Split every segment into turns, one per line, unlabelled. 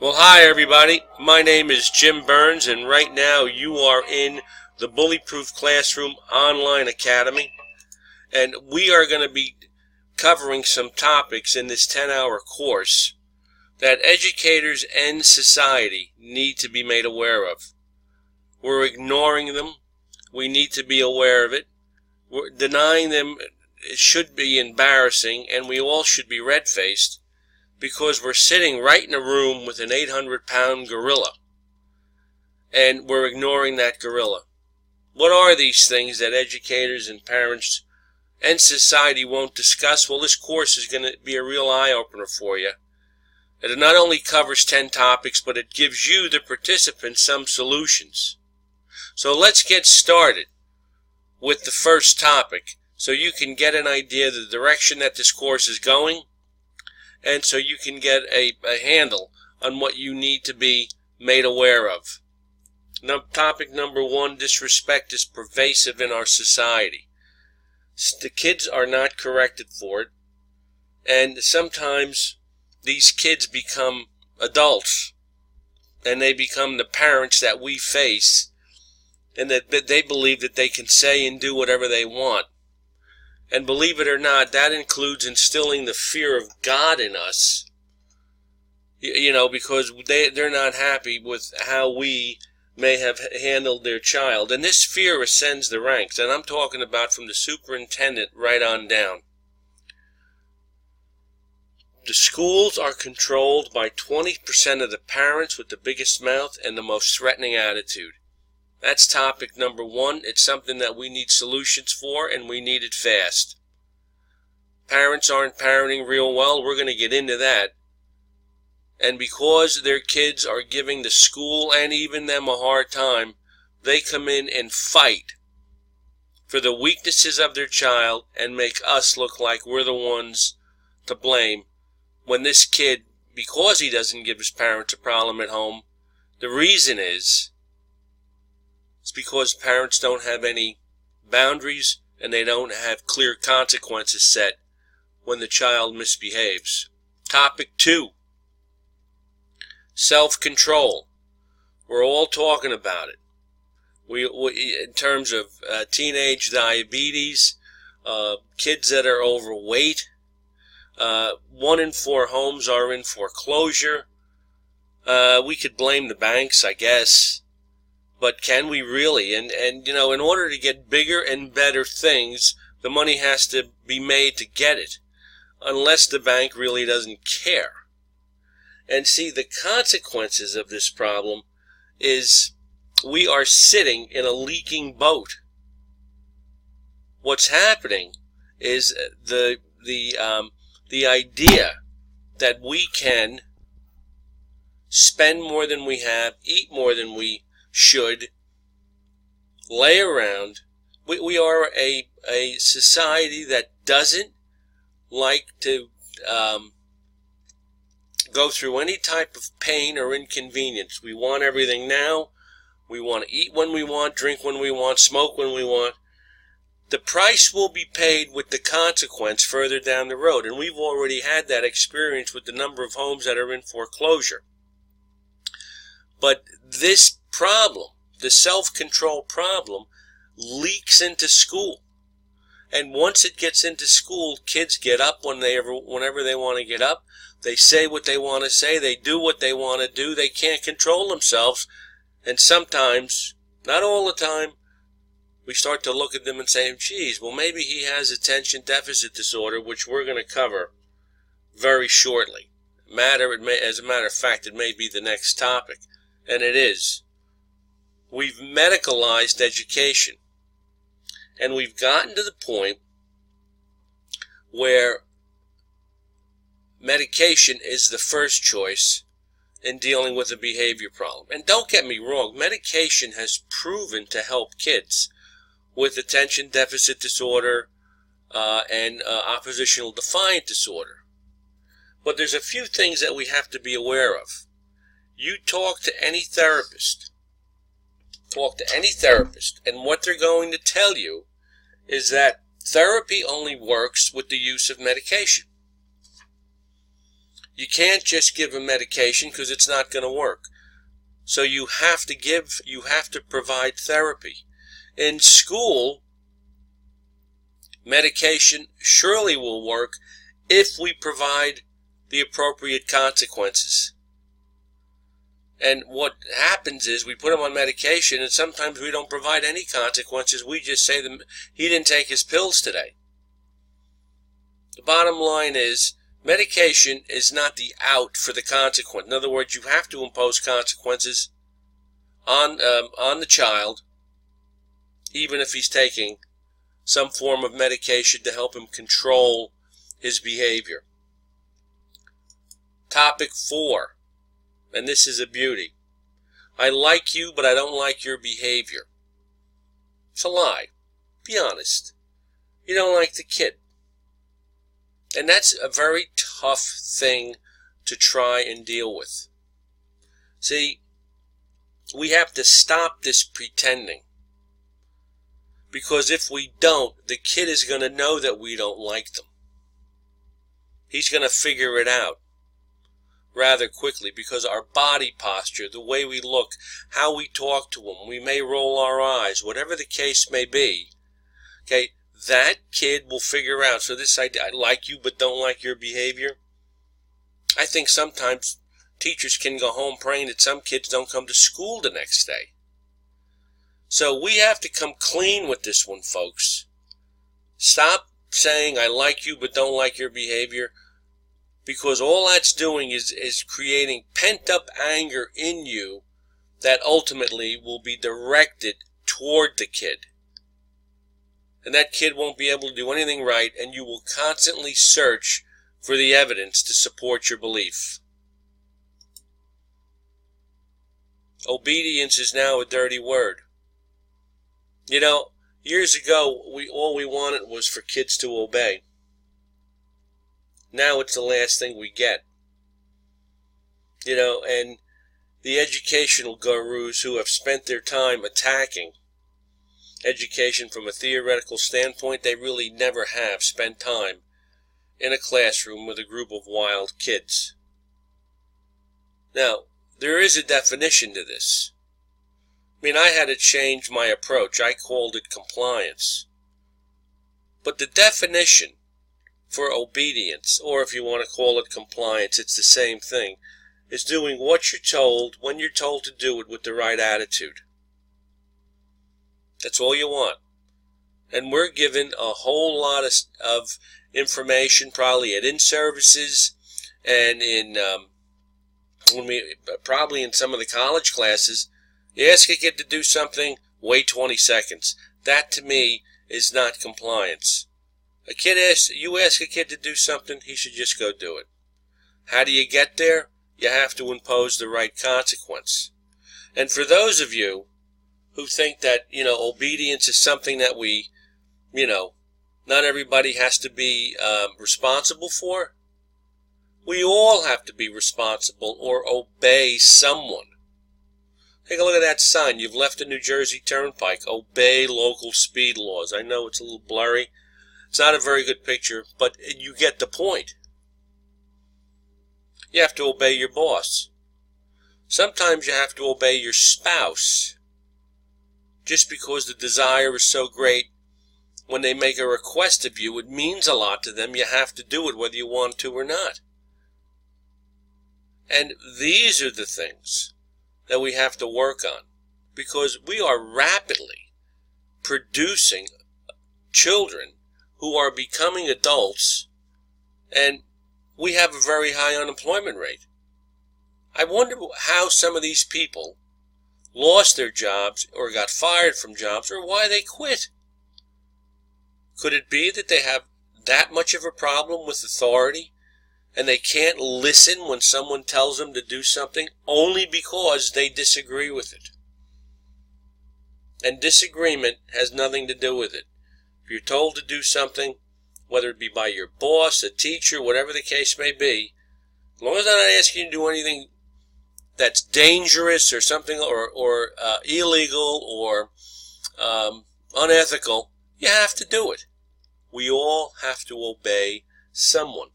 Well, hi everybody. My name is Jim Burns, and right now you are in the Bullyproof Classroom Online Academy, and we are going to be covering some topics in this 10-hour course that educators and society need to be made aware of. We're ignoring them. We need to be aware of it. We're denying them. It should be embarrassing, and we all should be red-faced, because we're sitting right in a room with an 800-pound gorilla, and we're ignoring that gorilla. What are these things that educators and parents and society won't discuss? Well, this course is going to be a real eye-opener for you. It not only covers 10 topics, but it gives you, the participants, some solutions. So let's get started with the first topic so you can get an idea of the direction that this course is going, and so you can get a handle on what you need to be made aware of. Now, topic number 1, disrespect is pervasive in our society. The kids are not corrected for it, and sometimes these kids become adults, and they become the parents that we face, and that they believe that they can say and do whatever they want. And believe it or not, that includes instilling the fear of God in us, because they're not happy with how we may have handled their child. And this fear ascends the ranks, and I'm talking about from the superintendent right on down. The schools are controlled by 20% of the parents with the biggest mouth and the most threatening attitude. That's topic number 1. It's something that we need solutions for, and we need it fast. Parents aren't parenting real well. We're going to get into that. And because their kids are giving the school and even them a hard time, they come in and fight for the weaknesses of their child and make us look like we're the ones to blame, when this kid, because he doesn't give his parents a problem at home, the reason is it's because parents don't have any boundaries and they don't have clear consequences set when the child misbehaves. Topic 2, self-control. We're all talking about it. We in terms of teenage diabetes, kids that are overweight, 1 in 4 homes are in foreclosure. We could blame the banks, I guess. But can we really? And in order to get bigger and better things, the money has to be made to get it, unless the bank really doesn't care. And see, the consequences of this problem is we are sitting in a leaking boat. What's happening is the idea that we can spend more than we have, eat more than we should, lay around. We are a society that doesn't like to go through any type of pain or inconvenience. We want everything now. We want to eat when we want, drink when we want, smoke when we want. The price will be paid with the consequence further down the road, and we've already had that experience with the number of homes that are in foreclosure. But this problem, the self-control problem, leaks into school. And once it gets into school, kids get up whenever they want to get up. They say what they want to say. They do what they want to do. They can't control themselves. And sometimes, not all the time, we start to look at them and say, geez, well, maybe he has attention deficit disorder, which we're going to cover very shortly. As a matter of fact, it may be the next topic. And it is. We've medicalized education, and we've gotten to the point where medication is the first choice in dealing with a behavior problem. And don't get me wrong, medication has proven to help kids with attention deficit disorder and oppositional defiant disorder. But there's a few things that we have to be aware of. You talk to any therapist, and what they're going to tell you is that therapy only works with the use of medication. You can't just give a medication because it's not going to work. So you have to provide therapy. In school, medication surely will work if we provide the appropriate consequences. And what happens is we put him on medication, and sometimes we don't provide any consequences. We just say he didn't take his pills today. The bottom line is medication is not the out for the consequence. In other words, you have to impose consequences on the child, even if he's taking some form of medication to help him control his behavior. Topic 4, and this is a beauty. I like you, but I don't like your behavior. It's a lie. Be honest. You don't like the kid. And that's a very tough thing to try and deal with. See, we have to stop this pretending. Because if we don't, the kid is going to know that we don't like them. He's going to figure it out rather quickly, because our body posture, the way we look, how we talk to him, we may roll our eyes, whatever the case may be, okay, that kid will figure out. So this idea, I like you but don't like your behavior, I think sometimes teachers can go home praying that some kids don't come to school the next day. So we have to come clean with this one, folks. Stop saying I like you but don't like your behavior, because all that's doing is creating pent-up anger in you that ultimately will be directed toward the kid. And that kid won't be able to do anything right, and you will constantly search for the evidence to support your belief. Obedience is now a dirty word. You know, years ago, all we wanted was for kids to obey. Now it's the last thing we get. You know, and the educational gurus who have spent their time attacking education from a theoretical standpoint, they really never have spent time in a classroom with a group of wild kids. Now, there is a definition to this. I mean, I had to change my approach. I called it compliance. But the definition for obedience, or if you want to call it compliance, it's the same thing, is doing what you're told when you're told to do it with the right attitude. That's all you want. And we're given a whole lot of information, probably at in-services and probably in some of the college classes. You ask a kid to do something, wait 20 seconds. That, to me, is not compliance. You ask a kid to do something, he should just go do it. How do you get there? You have to impose the right consequence. And for those of you who think that, obedience is something that we, not everybody has to be responsible for, we all have to be responsible or obey someone. Take a look at that sign. You've left the New Jersey Turnpike. Obey local speed laws. I know it's a little blurry. It's not a very good picture, but you get the point. You have to obey your boss. Sometimes you have to obey your spouse. Just because the desire is so great, when they make a request of you, it means a lot to them. You have to do it whether you want to or not. And these are the things that we have to work on, because we are rapidly producing children who are becoming adults, and we have a very high unemployment rate. I wonder how some of these people lost their jobs or got fired from jobs, or why they quit. Could it be that they have that much of a problem with authority, and they can't listen when someone tells them to do something only because they disagree with it? And disagreement has nothing to do with it. If you're told to do something, whether it be by your boss, a teacher, whatever the case may be, as long as I'm not asking you to do anything that's dangerous or something, or illegal or unethical, you have to do it. We all have to obey someone.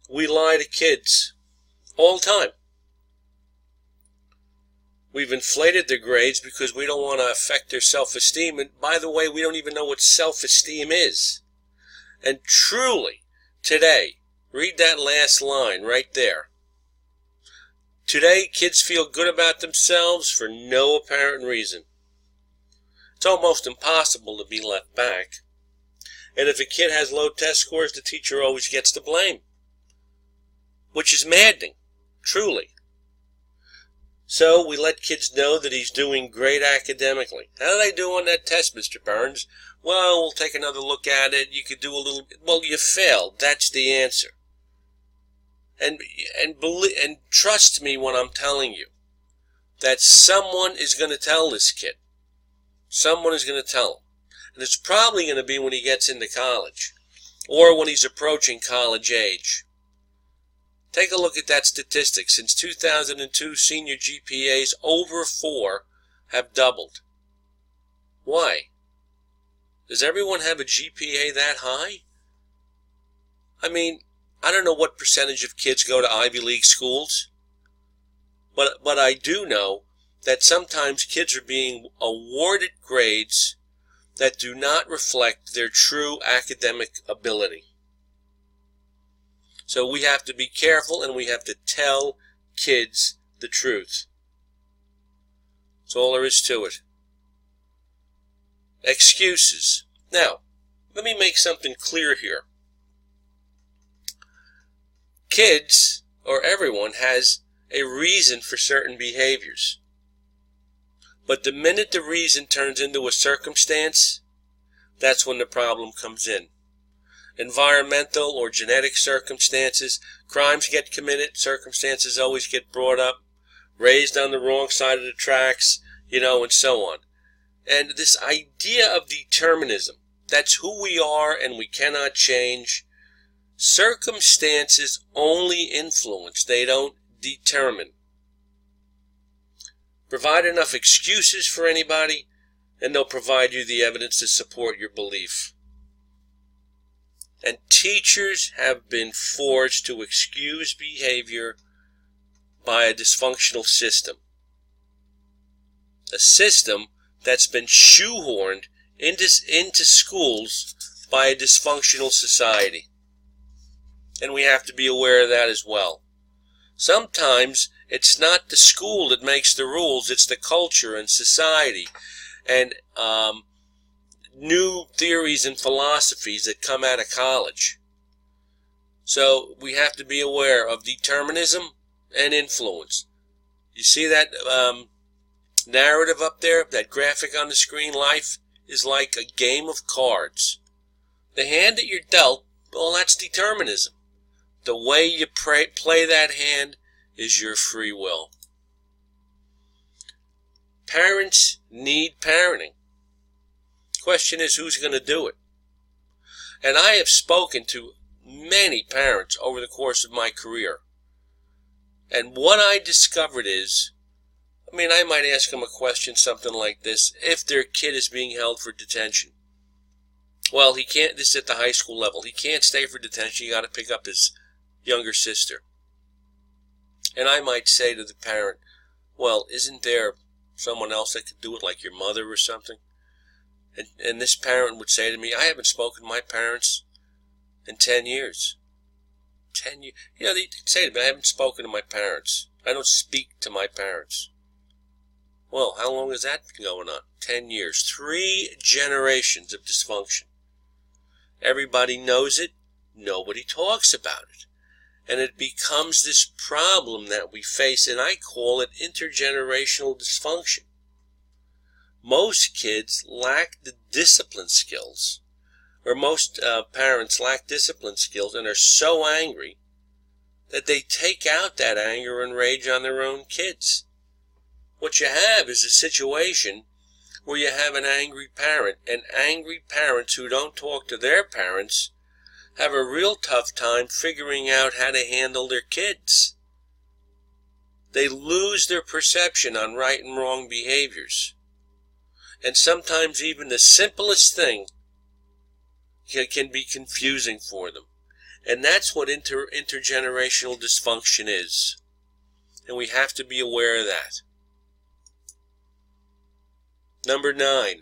we lie to kids all the time. We've inflated their grades because we don't want to affect their self-esteem. And by the way, we don't even know what self-esteem is. And truly, today, read that last line right there. Today, kids feel good about themselves for no apparent reason. It's almost impossible to be left back. And if a kid has low test scores, the teacher always gets the blame, which is maddening, truly. So we let kids know that he's doing great academically. How did I do on that test, Mr. Burns? Well, we'll take another look at it. You could do a little bit. Well, you failed. That's the answer. And trust me when I'm telling you that someone is going to tell this kid. Someone is going to tell him. And it's probably going to be when he gets into college or when he's approaching college age. Take a look at that statistic. Since 2002, senior GPAs over 4 have doubled. Why? Does everyone have a GPA that high? I mean, I don't know what percentage of kids go to Ivy League schools, but I do know that sometimes kids are being awarded grades that do not reflect their true academic ability. So we have to be careful and we have to tell kids the truth. That's all there is to it. Excuses. Now, let me make something clear here. Kids, or everyone, has a reason for certain behaviors. But the minute the reason turns into a circumstance, that's when the problem comes in. Environmental or genetic circumstances, crimes get committed, circumstances always get brought up, raised on the wrong side of the tracks, and so on. And this idea of determinism, that's who we are and we cannot change. Circumstances only influence, they don't determine. Provide enough excuses for anybody, and they'll provide you the evidence to support your belief. And teachers have been forced to excuse behavior by a dysfunctional system. A system that's been shoehorned into schools by a dysfunctional society. And we have to be aware of that as well. Sometimes it's not the school that makes the rules, it's the culture and society and new theories and philosophies that come out of college. So we have to be aware of determinism and influence. You see that narrative up there, that graphic on the screen? Life is like a game of cards. The hand that you're dealt, well, that's determinism. The way you play that hand is your free will. Parents need parenting. Question is, who's going to do it? And I have spoken to many parents over the course of my career. And what I discovered is, I might ask them a question, something like this: if their kid is being held for detention. Well, he can't, this is at the high school level, he can't stay for detention, you got to pick up his younger sister. And I might say to the parent, well, isn't there someone else that could do it, like your mother or something? And this parent would say to me, I haven't spoken to my parents in 10 years. 10 years. They'd say to me, I haven't spoken to my parents. I don't speak to my parents. Well, how long has that been going on? 10 years. 3 generations of dysfunction. Everybody knows it. Nobody talks about it. And it becomes this problem that we face, and I call it intergenerational dysfunction. Most kids lack the discipline skills, or most parents lack discipline skills and are so angry that they take out that anger and rage on their own kids. What you have is a situation where you have an angry parent, and angry parents who don't talk to their parents have a real tough time figuring out how to handle their kids. They lose their perception on right and wrong behaviors. And sometimes even the simplest thing can be confusing for them. And that's what intergenerational dysfunction is. And we have to be aware of that. Number 9,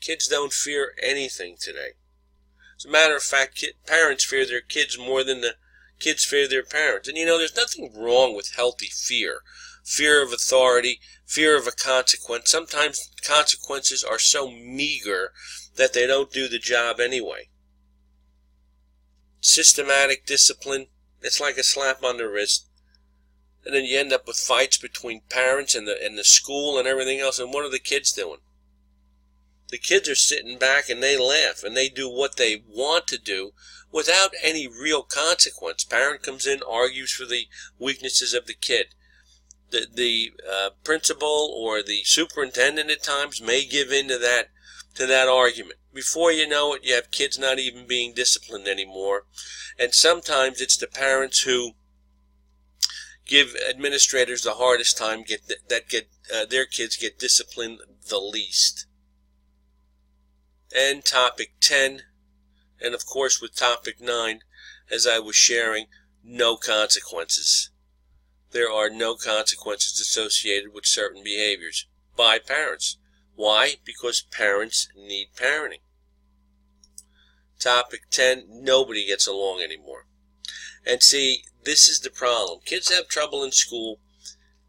kids don't fear anything today. As a matter of fact, parents fear their kids more than the kids fear their parents. And you know, there's nothing wrong with healthy fear. Fear of authority, fear of a consequence. Sometimes consequences are so meager that they don't do the job anyway. Systematic discipline, it's like a slap on the wrist. And then you end up with fights between parents and the school and everything else. And what are the kids doing? The kids are sitting back and they laugh and they do what they want to do without any real consequence. Parent comes in, argues for the weaknesses of the kid. The principal or the superintendent at times may give in to that argument. Before you know it, you have kids not even being disciplined anymore. And sometimes it's the parents who give administrators the hardest time, their kids get disciplined the least. And topic 10, and of course with topic 9, as I was sharing, no consequences. There are no consequences associated with certain behaviors by parents. Why? Because parents need parenting. Topic 10, nobody gets along anymore. And see, this is the problem. Kids have trouble in school.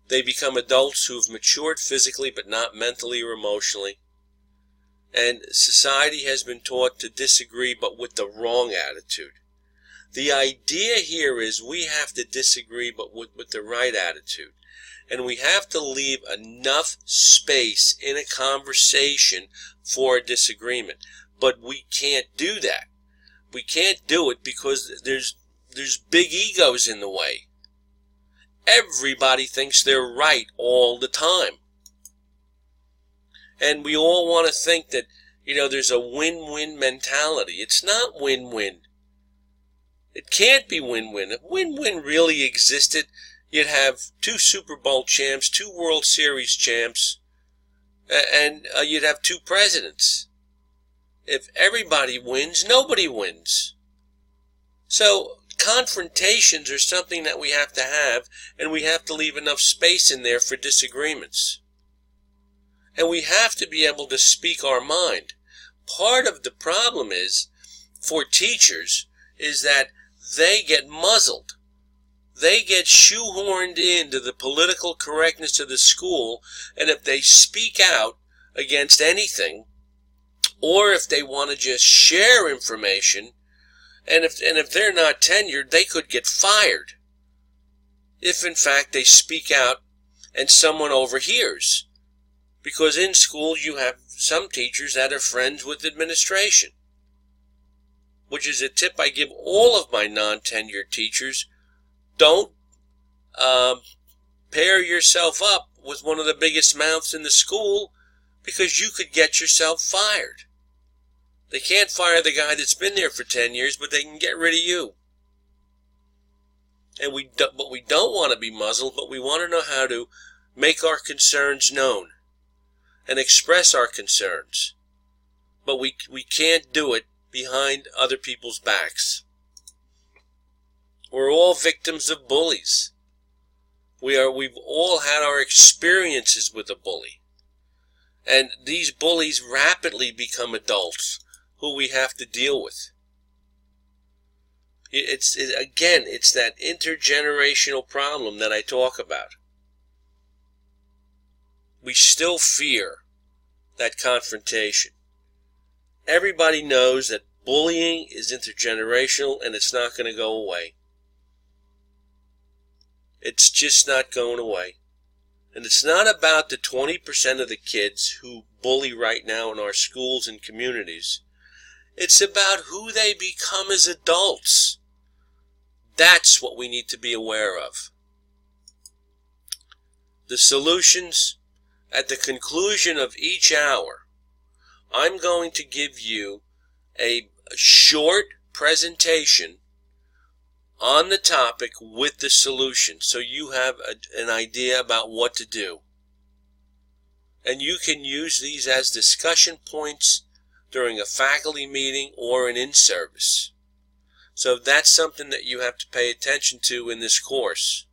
They become adults who have matured physically but not mentally or emotionally. And society has been taught to disagree but with the wrong attitude. The idea here is we have to disagree but with the right attitude. And we have to leave enough space in a conversation for a disagreement. But we can't do that. We can't do it because there's big egos in the way. Everybody thinks they're right all the time. And we all want to think that, you know, there's a win-win mentality. It's not win-win. It can't be win-win. If win-win really existed, you'd have 2 Super Bowl champs, 2 World Series champs, and you'd have 2 presidents. If everybody wins, nobody wins. So confrontations are something that we have to have, and we have to leave enough space in there for disagreements. And we have to be able to speak our mind. Part of the problem is, for teachers, is that they get muzzled. They get shoehorned into the political correctness of the school, and if they speak out against anything, or if they want to just share information, and if they're not tenured, they could get fired. If in fact they speak out and someone overhears. Because in school you have some teachers that are friends with administration. Which is a tip I give all of my non-tenured teachers. Don't pair yourself up with one of the biggest mouths in the school, because you could get yourself fired. They can't fire the guy that's been there for 10 years, but they can get rid of you. And we don't want to be muzzled, but we want to know how to make our concerns known and express our concerns. But we can't do it behind other people's backs. We're all victims of bullies. We've all had our experiences with a bully. And these bullies rapidly become adults who we have to deal with. It's that intergenerational problem that I talk about. We still fear that confrontation. Everybody knows that bullying is intergenerational and it's not going to go away. It's just not going away. And it's not about the 20% of the kids who bully right now in our schools and communities. It's about who they become as adults. That's what we need to be aware of. The solutions, at the conclusion of each hour, I'm going to give you a short presentation on the topic with the solution, so you have an idea about what to do. And you can use these as discussion points during a faculty meeting or an in-service. So that's something that you have to pay attention to in this course.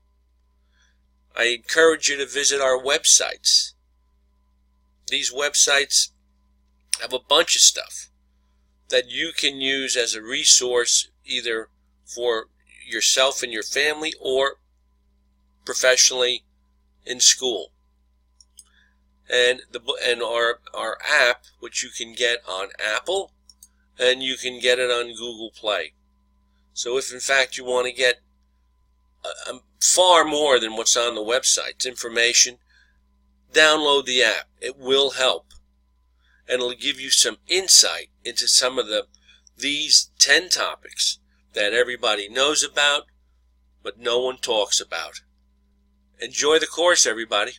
I encourage you to visit our websites. These websites have a bunch of stuff that you can use as a resource either for yourself and your family or professionally in school. And our app, which you can get on Apple and you can get it on Google Play. So if in fact you want to get far more than what's on the website's information, download the app. It will help, and it'll give you some insight into some of these 10 topics that everybody knows about but no one talks about. Enjoy the course, everybody.